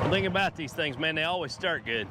One thing about these things, man, they always start good.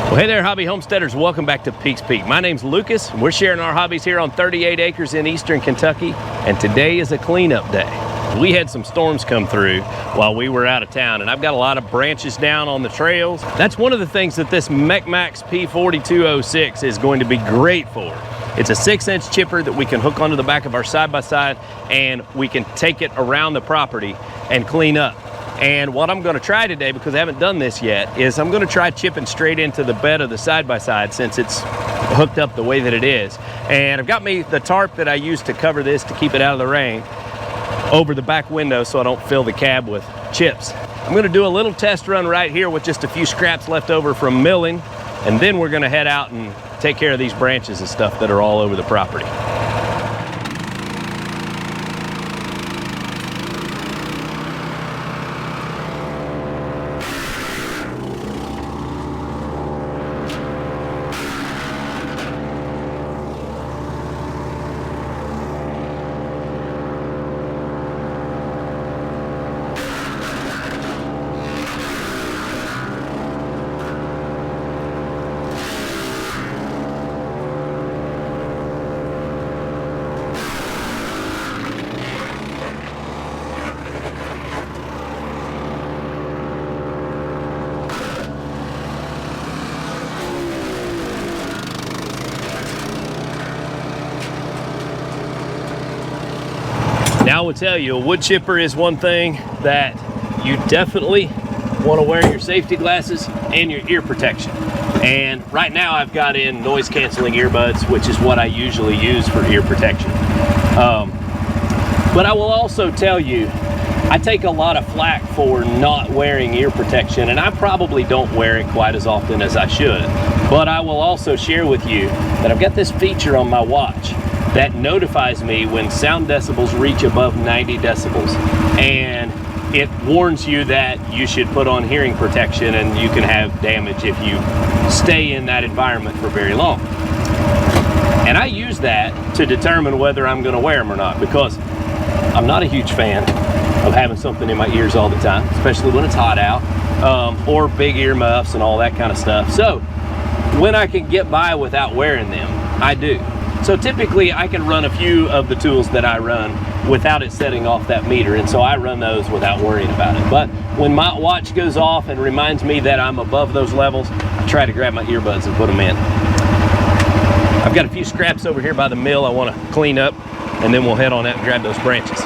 Well, hey there, hobby homesteaders. Welcome back to Peaks Peak. My name's Lucas, and we're sharing our hobbies here on 38 acres in eastern Kentucky, and today is a cleanup day. We had some storms come through while we were out of town, and I've got a lot of branches down on the trails. That's one of the things that this MechMaxx P4206 is going to be great for. It's a 6-inch chipper that we can hook onto the back of our side-by-side, and we can take it around the property and clean up. And what I'm gonna try today, because I haven't done this yet, is I'm gonna try chipping straight into the bed of the side-by-side since it's hooked up the way that it is. And I've got me the tarp that I use to cover this to keep it out of the rain over the back window so I don't fill the cab with chips. I'm gonna do a little test run right here with just a few scraps left over from milling, and then we're gonna head out and take care of these branches and stuff that are all over the property. Now I will tell you, a wood chipper is one thing that you definitely want to wear your safety glasses and your ear protection. And right now I've got in noise canceling earbuds, which is what I usually use for ear protection. But I will also tell you, I take a lot of flack for not wearing ear protection, and I probably don't wear it quite as often as I should. But I will also share with you that I've got this feature on my watch that notifies me when sound decibels reach above 90 decibels. And it warns you that you should put on hearing protection and you can have damage if you stay in that environment for very long. And I use that to determine whether I'm gonna wear them or not, because I'm not a huge fan of having something in my ears all the time, especially when it's hot out, or big ear muffs and all that kind of stuff. So when I can get by without wearing them, I do. So typically I can run a few of the tools that I run without it setting off that meter, and so I run those without worrying about it. But when my watch goes off and reminds me that I'm above those levels, I try to grab my earbuds and put them in. I've got a few scraps over here by the mill I want to clean up, and then we'll head on out and grab those branches.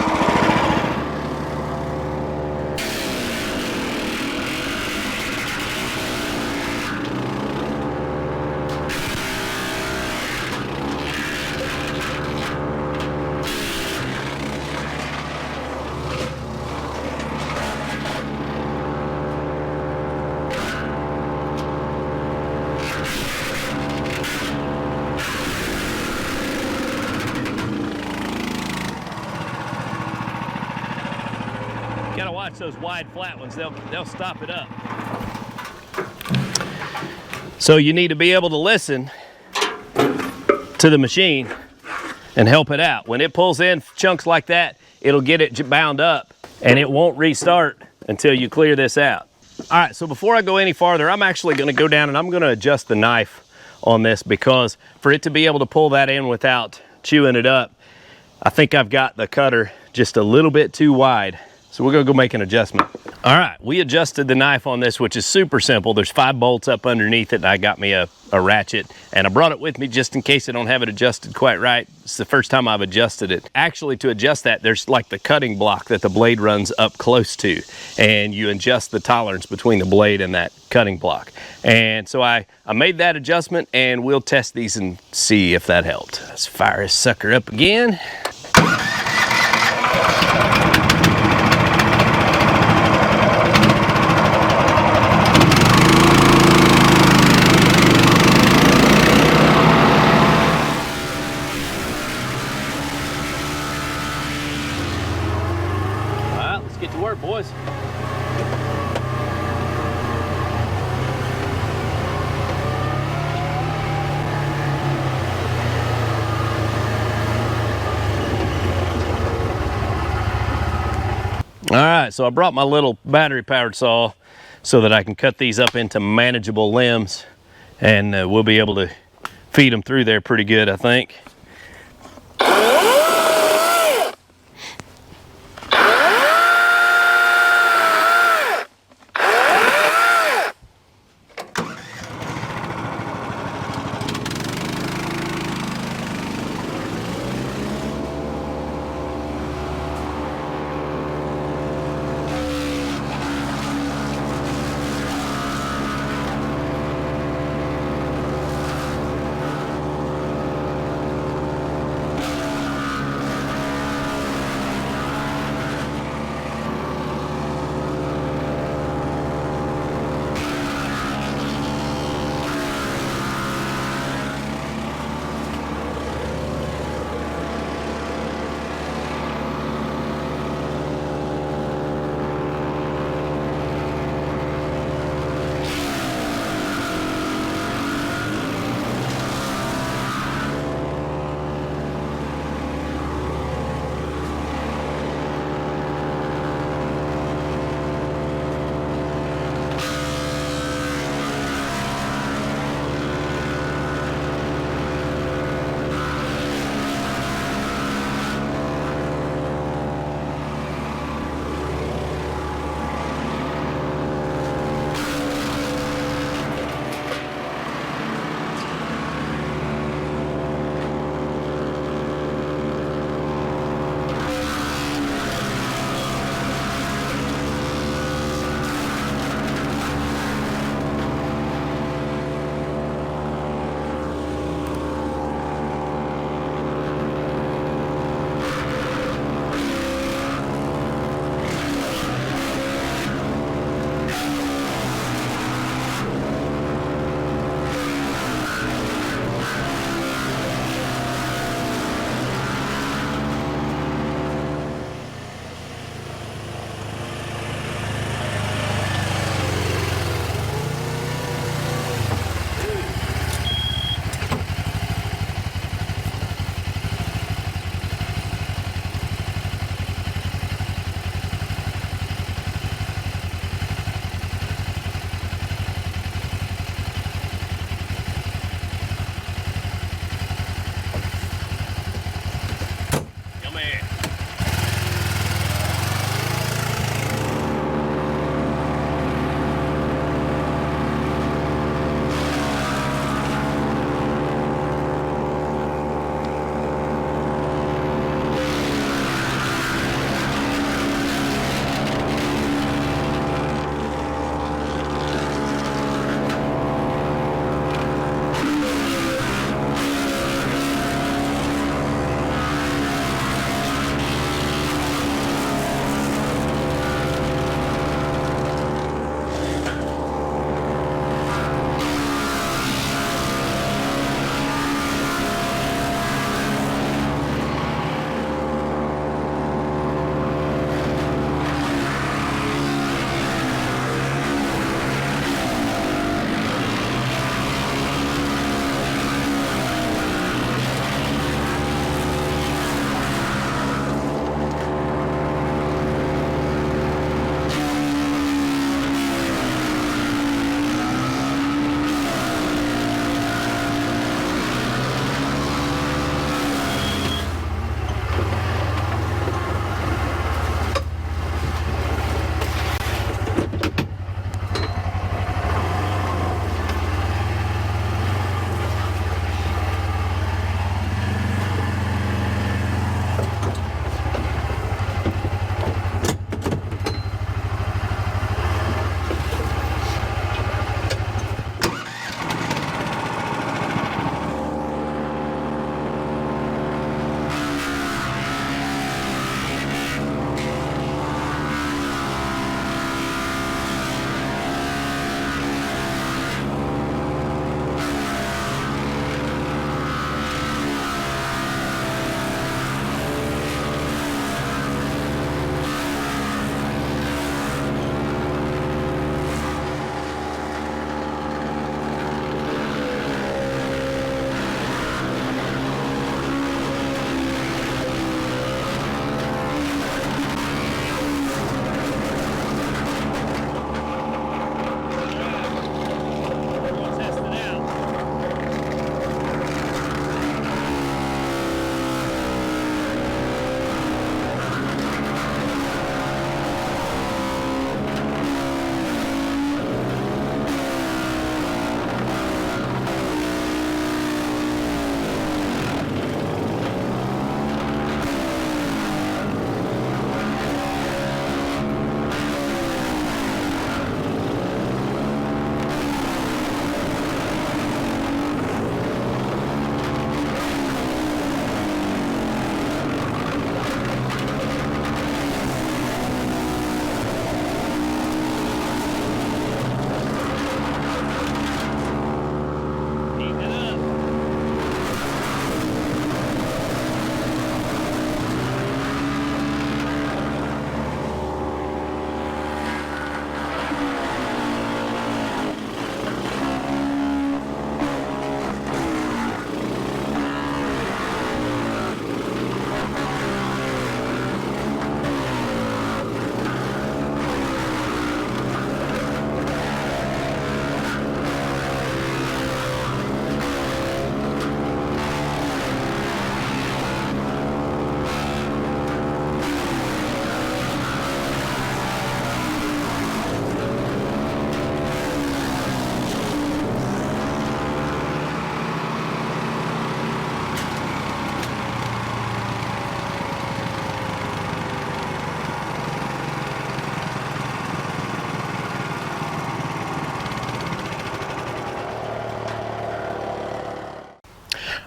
Gotta watch those wide flat ones, they'll stop it up. So you need to be able to listen to the machine and help it out. When it pulls in chunks like that, it'll get it bound up and it won't restart until you clear this out. All right, so before I go any farther, I'm actually gonna go down and I'm gonna adjust the knife on this, because for it to be able to pull that in without chewing it up, I think I've got the cutter just a little bit too wide. So we're gonna go make an adjustment. All right, we adjusted the knife on this, which is super simple. There's 5 bolts up underneath it, and I got me a ratchet, and I brought it with me just in case I don't have it adjusted quite right. It's the first time I've adjusted it. Actually, to adjust that, there's like the cutting block that the blade runs up close to, and you adjust the tolerance between the blade and that cutting block. And so I made that adjustment, and we'll test these and see if that helped. Let's fire this sucker up again. Get to work, boys. So I brought my little battery powered saw so that I can cut these up into manageable limbs, and we'll be able to feed them through there pretty good, I think.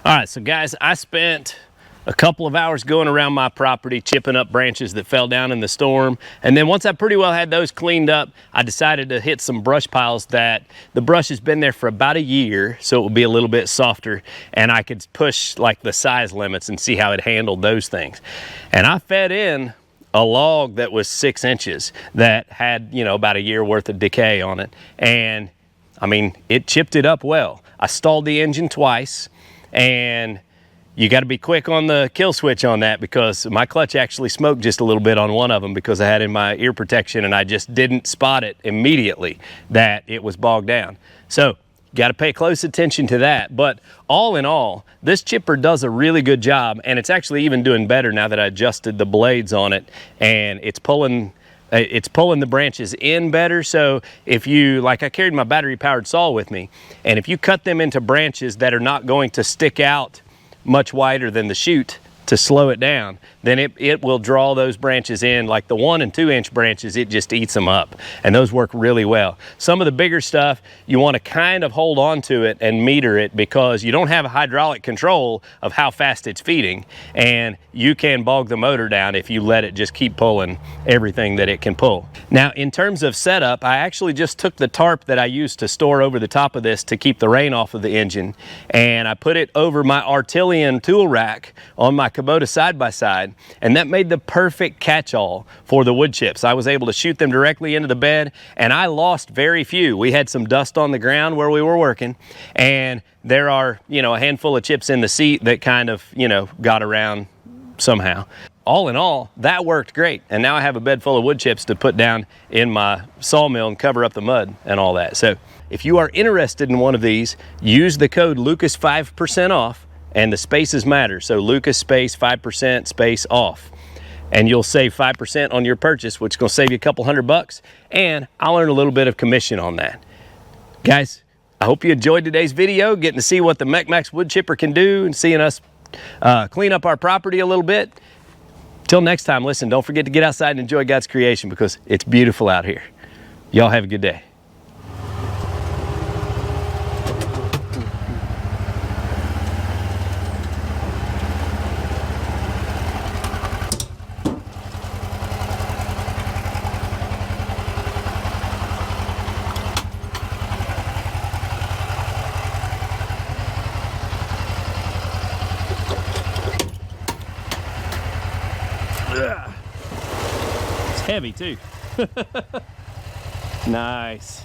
All right, so guys, I spent a couple of hours going around my property, chipping up branches that fell down in the storm. And then once I pretty well had those cleaned up, I decided to hit some brush piles that the brush has been there for about a year, so it would be a little bit softer, and I could push like the size limits and see how it handled those things. And I fed in a log that was 6 inches that had, you know, about a year worth of decay on it. And I mean, it chipped it up well. I stalled the engine twice, and you got to be quick on the kill switch on that, because my clutch actually smoked just a little bit on one of them because I had in my ear protection and I just didn't spot it immediately that it was bogged down. So got to pay close attention to that. But all in all, this chipper does a really good job, and it's actually even doing better now that I adjusted the blades on it, and it's pulling the branches in better. So if you, like, I carried my battery powered saw with me, and if you cut them into branches that are not going to stick out much wider than the chute to slow it down, then it will draw those branches in. Like the 1 and 2 inch branches, it just eats them up, and those work really well. Some of the bigger stuff, you want to kind of hold on to it and meter it, because you don't have a hydraulic control of how fast it's feeding, and you can bog the motor down if you let it just keep pulling everything that it can pull. Now, in terms of setup, I actually just took the tarp that I used to store over the top of this to keep the rain off of the engine, and I put it over my Artilian tool rack on my Kubota side-by-side, and that made the perfect catch-all for the wood chips. I was able to shoot them directly into the bed, and I lost very few. We had some dust on the ground where we were working, and there are, you know, a handful of chips in the seat that kind of, you know, got around somehow. All in all, that worked great, and now I have a bed full of wood chips to put down in my sawmill and cover up the mud and all that. So if you are interested in one of these, use the code Lucas 5% off, and the spaces matter. So Lucas space 5% space off, and you'll save 5% on your purchase, which is going to save you a couple $100, and I'll earn a little bit of commission on that. Guys, I hope you enjoyed today's video, getting to see what the MechMaxx wood chipper can do and seeing us clean up our property a little bit. Till next time, listen, don't forget to get outside and enjoy God's creation, because it's beautiful out here. Y'all have a good day. It's heavy too. Nice.